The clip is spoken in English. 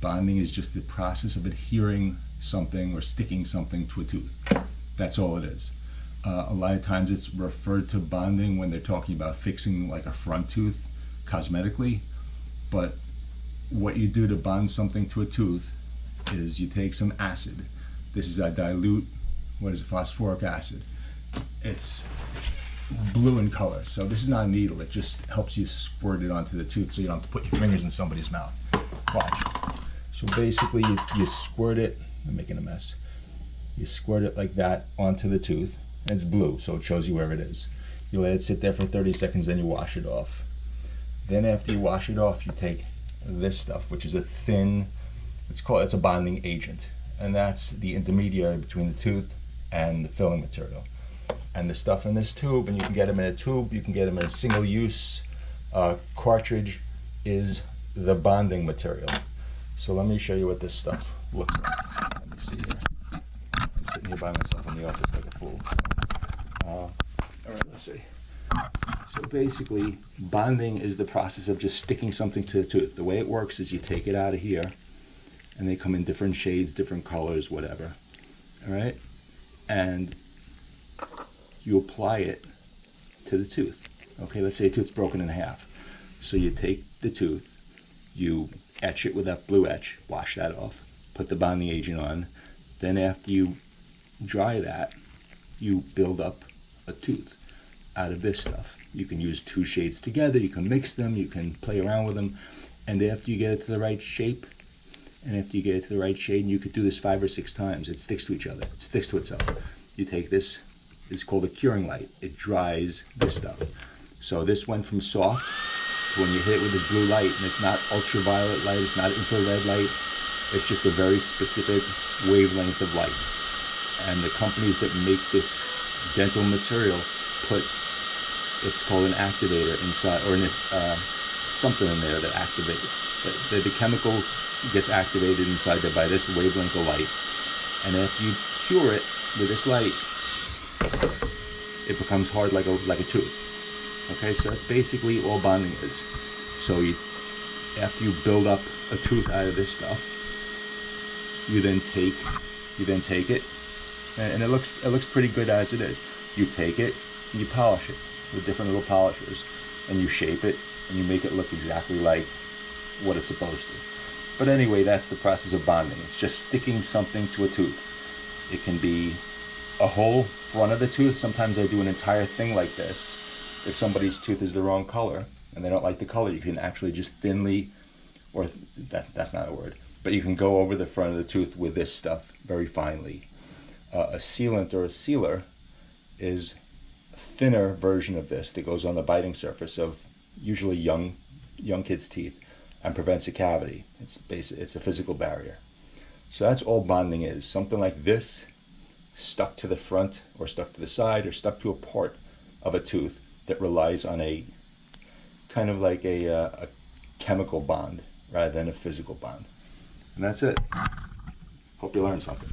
Bonding is just the process of adhering something or sticking something to a tooth. That's all it is. A lot of times it's referred to bonding when they're talking about fixing like a front tooth cosmetically, but what you do to bond something to a tooth is you take some acid. This is a dilute, phosphoric acid. It's blue in color, so this is not a needle. It just helps you squirt it onto the tooth so you don't have to put your fingers in somebody's mouth. Watch. So basically you squirt it, I'm making a mess. You squirt it like that onto the tooth, and it's blue, so it shows you where it is. You let it sit there for 30 seconds, then you wash it off. Then after you wash it off, you take this stuff, which is a thin, it's a bonding agent, and that's the intermediary between the tooth and the filling material. And the stuff in this tube, and you can get them in a tube, you can get them in a single-use cartridge, is the bonding material. So let me show you what this stuff looks like. Let me see here. I'm sitting here by myself in the office like a fool. All right, let's see. So basically, bonding is the process of just sticking something to the tooth. The way it works is you take it out of here, and they come in different shades, different colors, whatever. All right? And you apply it to the tooth. Okay, let's say a tooth's broken in half. So you take the tooth, you etch it with that blue etch, wash that off, put the bonding agent on. Then after you dry that, you build up a tooth out of this stuff. You can use two shades together, you can mix them, you can play around with them, and after you get it to the right shape, and after you get it to the right shade, and you could do this 5 or 6 times, it sticks to each other, it sticks to itself. You take this, it's called a curing light. It dries this stuff. So this went from soft to when you hit it with this blue light, and it's not ultraviolet light, it's not infrared light, it's just a very specific wavelength of light. And the companies that make this dental material put, it's called an activator inside, or something in there that activates. The chemical gets activated inside there by this wavelength of light. And after you cure it with this light, it becomes hard like a tooth. Okay, so that's basically all bonding is. So after you build up a tooth out of this stuff, you then take it, and it looks pretty good as it is. You take it and you polish it with different little polishers, and you shape it and you make it look exactly like what it's supposed to. But anyway, that's the process of bonding. It's just sticking something to a tooth. It can be a whole front of the tooth. Sometimes I do an entire thing like this. If somebody's tooth is the wrong color and they don't like the color, you can actually just thinly, or that's not a word, but you can go over the front of the tooth with this stuff very finely. A sealant or a sealer is a thinner version of this that goes on the biting surface of usually young kids' teeth and prevents a cavity. It's a physical barrier. So that's all bonding is. Something like this stuck to the front or stuck to the side or stuck to a part of a tooth that relies on a kind of like a chemical bond rather than a physical bond. And that's it. Hope you learned something.